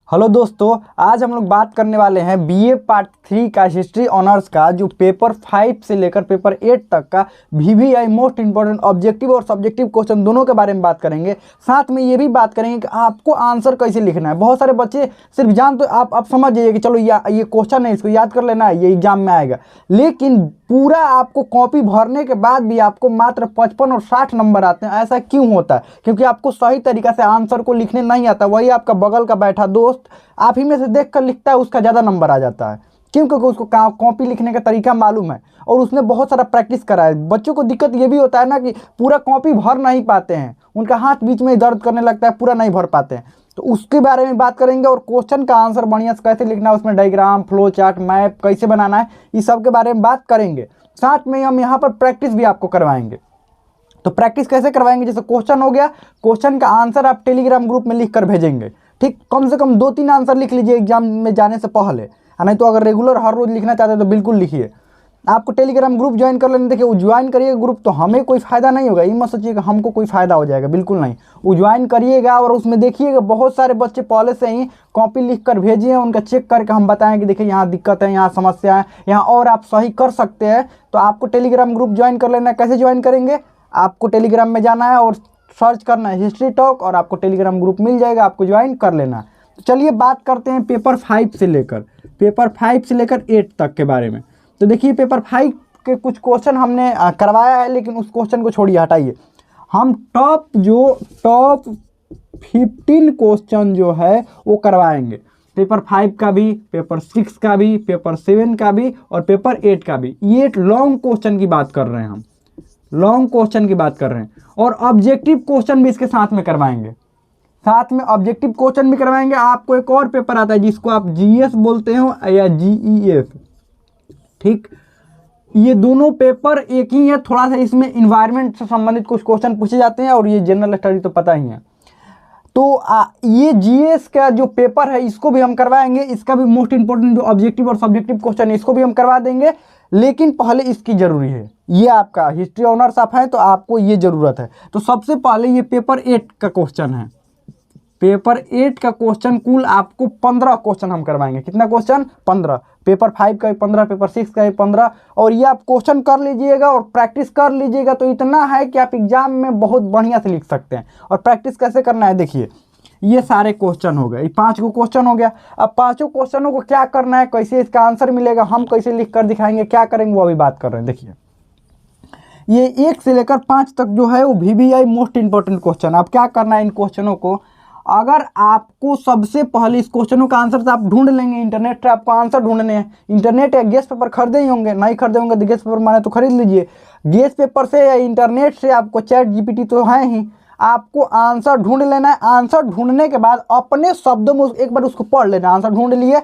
Hello दोस्तों, आज हम लोग बात करने वाले हैं बीए पार्ट 3 का हिस्ट्री ऑनर्स का जो पेपर 5 से लेकर पेपर 8 तक का वीवीआई मोस्ट इंपॉर्टेंट ऑब्जेक्टिव और सब्जेक्टिव क्वेश्चन दोनों के बारे में बात करेंगे। साथ में ये भी बात करेंगे कि आपको आंसर कैसे लिखना है। बहुत सारे बच्चे सिर्फ जान तो आप समझ जाइए कि चलो ये क्वेश्चन है, इसको याद कर लेना है, ये एग्जाम में आएगा, लेकिन पूरा आपको कॉपी भरने के बाद भी आपको मात्र 55 और 60 नंबर आते हैं। ऐसा क्यों होता है? क्योंकि आपको सही तरीका से आंसर को लिखने नहीं आता। वही आपका बगल का बैठा दोस्त आप ही में से देख कर लिखता है, उसका ज़्यादा नंबर आ जाता है। क्यों? क्योंकि उसको कॉपी लिखने का तरीका मालूम है और उसने बहुत सारा प्रैक्टिस करा है। बच्चों को दिक्कत ये भी होता है ना कि पूरा कॉपी भर नहीं पाते हैं, उनका हाथ बीच में दर्द करने लगता है, पूरा नहीं भर पाते हैं। तो उसके बारे में बात करेंगे और क्वेश्चन का आंसर बढ़िया से कैसे लिखना है, उसमें डायग्राम, फ्लो चार्ट, मैप कैसे बनाना है, इस सब के बारे में बात करेंगे। साथ में हम यहाँ पर प्रैक्टिस भी आपको करवाएंगे। तो प्रैक्टिस कैसे करवाएंगे? जैसे क्वेश्चन हो गया, क्वेश्चन का आंसर आप टेलीग्राम ग्रुप में लिख कर भेजेंगे। ठीक, कम से कम 2-3 आंसर लिख लीजिए एग्जाम में जाने से पहले, नहीं तो अगर रेगुलर हर रोज लिखना चाहते हैं तो बिल्कुल लिखिए। आपको टेलीग्राम ग्रुप ज्वाइन कर लेना। देखिए, वो ज्वाइन करिएगा ग्रुप तो हमें कोई फ़ायदा नहीं होगा, ये मत सोचिएगा हमको कोई फ़ायदा हो जाएगा, बिल्कुल नहीं। वो ज्वाइन करिएगा और उसमें देखिएगा बहुत सारे बच्चे पहले से ही कॉपी लिख कर भेजिए, उनका चेक करके हम बताएं कि देखिए यहाँ दिक्कत है, यहाँ समस्या है, यहाँ और आप सही कर सकते हैं। तो आपको टेलीग्राम ग्रुप ज्वाइन कर लेना है। कैसे ज्वाइन करेंगे? आपको टेलीग्राम में जाना है और सर्च करना है हिस्ट्री टॉक और आपको टेलीग्राम ग्रुप मिल जाएगा, आपको ज्वाइन कर लेना है। तो चलिए बात करते हैं पेपर 5 से लेकर 8 तक के बारे में। तो देखिए, पेपर 5 के कुछ क्वेश्चन हमने करवाया है, लेकिन उस क्वेश्चन को छोड़िए, हटाइए। हम टॉप 15 क्वेश्चन जो है वो करवाएंगे। पेपर 5 का भी, पेपर 6 का भी, पेपर 7 का भी और पेपर 8 का भी। ये लॉन्ग क्वेश्चन की बात कर रहे हैं, हम लॉन्ग क्वेश्चन की बात कर रहे हैं। और ऑब्जेक्टिव क्वेश्चन भी इसके साथ में करवाएंगे। साथ में ऑब्जेक्टिव क्वेश्चन भी करवाएंगे। आपको एक और पेपर आता है जिसको आप जीएस बोलते हो या जीईएस। ठीक, ये दोनों पेपर एक ही है। थोड़ा सा इसमें इन्वायरमेंट से संबंधित कुछ क्वेश्चन पूछे जाते हैं और ये जनरल स्टडी तो पता ही है। तो ये जीएस का जो पेपर है इसको भी हम करवाएंगे। इसका भी मोस्ट इंपोर्टेंट जो ऑब्जेक्टिव और सब्जेक्टिव क्वेश्चन है इसको भी हम करवा देंगे, लेकिन पहले इसकी जरूरी है। ये आपका हिस्ट्री ऑनर्स आप हैं तो आपको ये जरूरत है। तो सबसे पहले ये पेपर 8 का क्वेश्चन है। पेपर 8 का क्वेश्चन कुल आपको 15 क्वेश्चन हम करवाएंगे। कितना क्वेश्चन? 15। पेपर 5 का 15, पेपर 6 का 15। और ये आप क्वेश्चन कर लीजिएगा और प्रैक्टिस कर लीजिएगा तो इतना है कि आप एग्जाम में बहुत बढ़िया से लिख सकते हैं। और प्रैक्टिस कैसे करना है देखिए, ये सारे क्वेश्चन हो गए, ये 5 को क्वेश्चन हो गया। अब 5 क्वेश्चनों को क्या करना है, कैसे इसका आंसर मिलेगा, हम कैसे लिख कर दिखाएंगे, क्या करेंगे, वो अभी बात कर रहे हैं। देखिए, ये 1 से लेकर 5 तक जो है वो वीवीआई मोस्ट इंपॉर्टेंट क्वेश्चन। आप क्या करना है इन क्वेश्चनों को, अगर आपको सबसे पहले इस क्वेश्चनों का आंसर तो आप ढूंढ लेंगे, इंटरनेट से आपको आंसर ढूंढने हैं। इंटरनेट या गेस्ट पेपर खरीदे ही होंगे, नहीं खरीदे होंगे तो गेस्ट पेपर माने तो खरीद लीजिए। गेस्ट पेपर से या इंटरनेट से आपको चैट जीपीटी तो है ही, आपको आंसर ढूंढ लेना है। आंसर ढूंढने के बाद अपने शब्दों में एक बार उसको पढ़ लेना। आंसर ढूंढ लिए,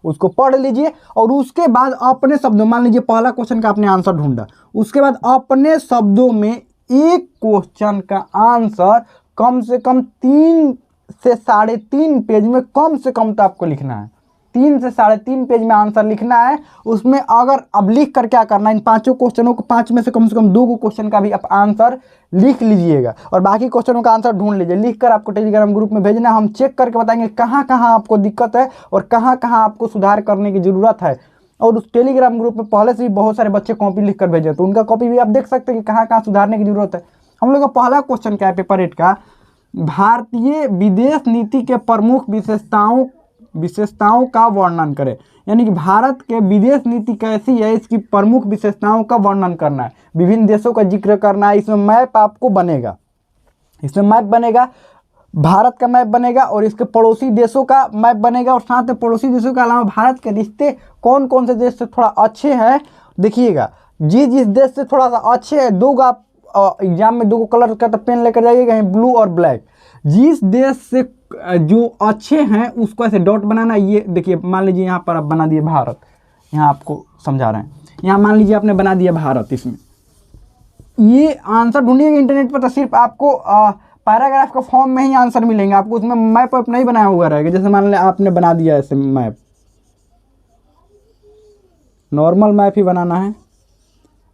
उसको पढ़ लीजिए और उसके बाद अपने शब्दों, मान लीजिए पहला क्वेश्चन का आपने आंसर ढूंढा, उसके बाद अपने शब्दों में एक क्वेश्चन का आंसर कम से कम 3 से 3.5 पेज में कम से कम तो आपको लिखना है। 3 से 3.5 पेज में आंसर लिखना है। उसमें अगर अब लिख कर क्या करना है, इन 5 क्वेश्चनों को 5 में से कम 2 क्वेश्चन का भी आप आंसर लिख लीजिएगा और बाकी क्वेश्चनों का आंसर ढूंढ लीजिए। लिख कर आपको टेलीग्राम ग्रुप में भेजना, हम चेक करके बताएंगे कहाँ कहाँ आपको दिक्कत है और कहाँ कहाँ आपको सुधार करने की ज़रूरत है। और उस टेलीग्राम ग्रुप में पहले से भी बहुत सारे बच्चे कॉपी लिख कर भेजे, तो उनका कॉपी भी आप देख सकते हैं कि कहाँ कहाँ सुधारने की जरूरत है। हम लोग का पहला क्वेश्चन क्या है पेपर 8 का, भारतीय विदेश नीति के प्रमुख विशेषताओं का वर्णन करें। यानी कि भारत के विदेश नीति कैसी है, इसकी प्रमुख विशेषताओं का वर्णन करना है, विभिन्न देशों का जिक्र करना है। इसमें मैप आपको बनेगा, भारत का मैप बनेगा और इसके पड़ोसी देशों का मैप बनेगा। और साथ में पड़ोसी देशों के अलावा भारत के रिश्ते कौन कौन से देश से थोड़ा अच्छे हैं देखिएगा। जिस देश से थोड़ा सा अच्छे है, आप एग्जाम में 2 कलर का तो पेन लेकर जाइएगा, ब्लू और ब्लैक। जिस देश से जो अच्छे हैं उसको ऐसे डॉट बनाना। ये देखिए, मान लीजिए यहाँ पर आप बना दिए भारत, यहाँ आपको समझा रहे हैं, यहाँ मान लीजिए आपने बना दिया भारत। इसमें ये आंसर ढूंढिएगा इंटरनेट पर तो सिर्फ आपको पैराग्राफ का फॉर्म में ही आंसर मिलेंगे, आपको उसमें मैप वैप नहीं बनाया हुआ रहेगा। जैसे मान लें आपने बना दिया ऐसे मैप, नॉर्मल मैप ही बनाना है,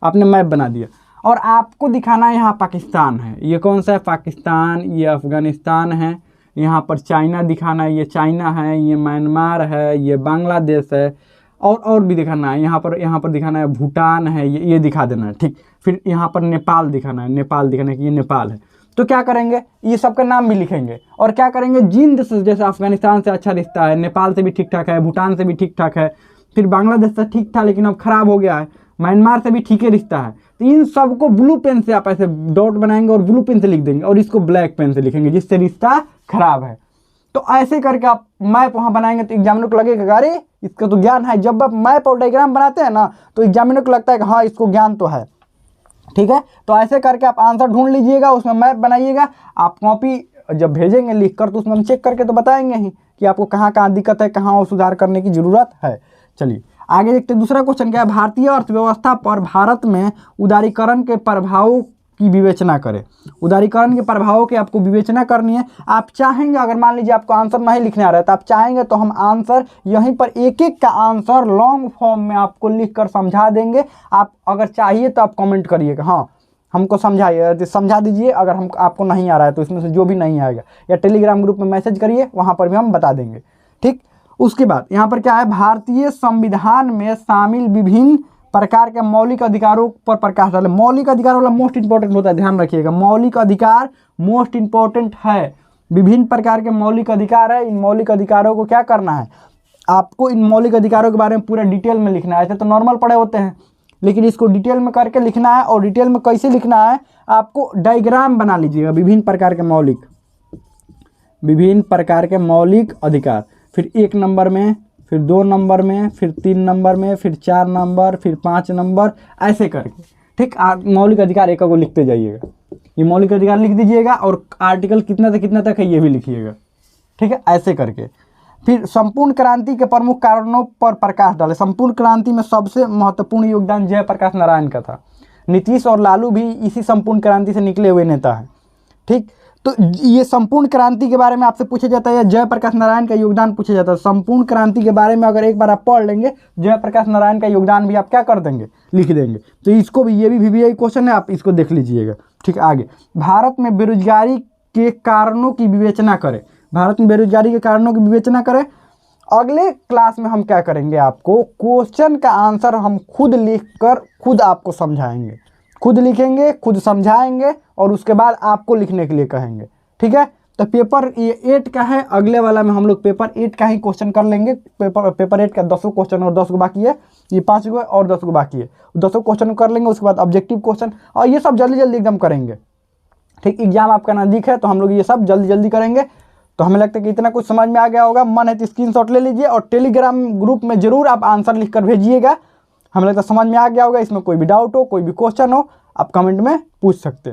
आपने मैप बना दिया और आपको दिखाना है यहाँ पाकिस्तान है। ये कौन सा है? पाकिस्तान। ये अफगानिस्तान है, यहाँ पर चाइना दिखाना है, ये चाइना है, ये म्यांमार है, ये बांग्लादेश है, और भी दिखाना है। यहाँ पर दिखाना है भूटान है, ये दिखा देना है, ठीक। फिर यहाँ पर नेपाल दिखाना है, नेपाल दिखाना है कि ये नेपाल है। तो क्या करेंगे, ये सबका नाम भी लिखेंगे और क्या करेंगे, जिन देश से, जैसे अफगानिस्तान से अच्छा रिश्ता है, नेपाल से भी ठीक ठाक है, भूटान से भी ठीक ठाक है, फिर बांग्लादेश से ठीक था लेकिन अब खराब हो गया है, म्यांमार से भी ठीक है रिश्ता है। तो इन सबको ब्लू पेन से आप ऐसे डॉट बनाएंगे और ब्लू पेन से लिख देंगे और इसको ब्लैक पेन से लिखेंगे जिससे रिश्ता खराब है। तो ऐसे करके आप मैप वहाँ बनाएंगे तो एग्जामिनर को लगेगा अरे इसका तो ज्ञान है। जब आप मैप और डायग्राम बनाते हैं ना तो एग्जामिनर को लगता है कि हाँ इसको ज्ञान तो है, ठीक है। तो ऐसे करके आप आंसर ढूंढ लीजिएगा, उसमें मैप बनाइएगा। आप कॉपी जब भेजेंगे लिख कर तो उसमें हम चेक करके तो बताएंगे ही कि आपको कहाँ कहाँ दिक्कत है, कहाँ और सुधार करने की ज़रूरत है। चलिए आगे देखते हैं। दूसरा क्वेश्चन क्या है, भारतीय अर्थव्यवस्था पर भारत में उदारीकरण के प्रभावों की विवेचना करें। उदारीकरण के प्रभावों की आपको विवेचना करनी है। आप चाहेंगे, अगर मान लीजिए आपको आंसर नहीं लिखने आ रहा है तो आप चाहेंगे तो हम आंसर यहीं पर एक एक का आंसर लॉन्ग फॉर्म में आपको लिख कर समझा देंगे। आप अगर चाहिए तो आप कमेंट करिएगा, हाँ हमको समझाइए, तो समझा दीजिए। अगर हम आपको नहीं आ रहा है तो इसमें से जो भी नहीं आएगा, या टेलीग्राम ग्रुप में मैसेज करिए, वहाँ पर भी हम बता देंगे, ठीक। उसके बाद यहाँ पर क्या है, भारतीय संविधान में शामिल विभिन्न प्रकार के मौलिक अधिकारों पर प्रकाश डालें। मौलिक अधिकार वाला मोस्ट इंपॉर्टेंट होता है, ध्यान रखिएगा। मौलिक अधिकार मोस्ट इंपॉर्टेंट है। विभिन्न प्रकार के मौलिक अधिकार है। इन मौलिक अधिकारों को क्या करना है, आपको इन मौलिक अधिकारों के बारे में पूरा डिटेल में लिखना है। ऐसे तो नॉर्मल पढ़े होते हैं लेकिन इसको डिटेल में करके लिखना है। और डिटेल में कैसे लिखना है, आपको डायग्राम बना लीजिएगा। विभिन्न प्रकार के मौलिक अधिकार, फिर 1 नंबर में, फिर 2 नंबर में, फिर 3 नंबर में, फिर 4 नंबर, फिर 5 नंबर, ऐसे करके, ठीक। मौलिक अधिकार एक को लिखते जाइएगा। ये मौलिक अधिकार लिख दीजिएगा और आर्टिकल कितना से कितना तक है ये भी लिखिएगा, ठीक है, ऐसे करके। फिर संपूर्ण क्रांति के प्रमुख कारणों पर प्रकाश डालें। संपूर्ण क्रांति में सबसे महत्वपूर्ण योगदान जयप्रकाश नारायण का था। नीतीश और लालू भी इसी संपूर्ण क्रांति से निकले हुए नेता हैं, ठीक। तो ये संपूर्ण क्रांति के बारे में आपसे पूछा जाता है या जयप्रकाश नारायण का योगदान पूछा जाता है। संपूर्ण क्रांति के बारे में अगर एक बार आप पढ़ लेंगे, जयप्रकाश नारायण का योगदान भी आप क्या कर देंगे, लिख देंगे। तो इसको भी, ये भी VVI क्वेश्चन है, आप इसको देख लीजिएगा, ठीक। आगे, भारत में बेरोजगारी के कारणों की विवेचना करें। भारत में बेरोजगारी के कारणों की विवेचना करें। अगले क्लास में हम क्या करेंगे, आपको क्वेश्चन का आंसर हम खुद लिख कर खुद आपको समझाएंगे। खुद लिखेंगे, खुद समझाएंगे और उसके बाद आपको लिखने के लिए कहेंगे, ठीक है। तो पेपर 8 का है, अगले वाला में हम लोग पेपर 8 का ही क्वेश्चन कर लेंगे। पेपर 8 का 10 क्वेश्चन और 10 को बाकी है, ये 5 को और 10 को बाकी है, 10 क्वेश्चन कर लेंगे। उसके बाद ऑब्जेक्टिव क्वेश्चन और ये सब जल्दी जल्दी एकदम करेंगे, ठीक। एग्जाम आपका नज़दीक है तो हम लोग ये सब जल्दी जल्दी करेंगे। तो हमें लगता है कि इतना कुछ समझ में आ गया होगा। मन है तो स्क्रीनशॉट ले लीजिए और टेलीग्राम ग्रुप में जरूर आप आंसर लिख कर भेजिएगा। हमें लगता है समझ में आ गया होगा। इसमें कोई भी डाउट हो, कोई भी क्वेश्चन हो, आप कमेंट में पूछ सकते हैं।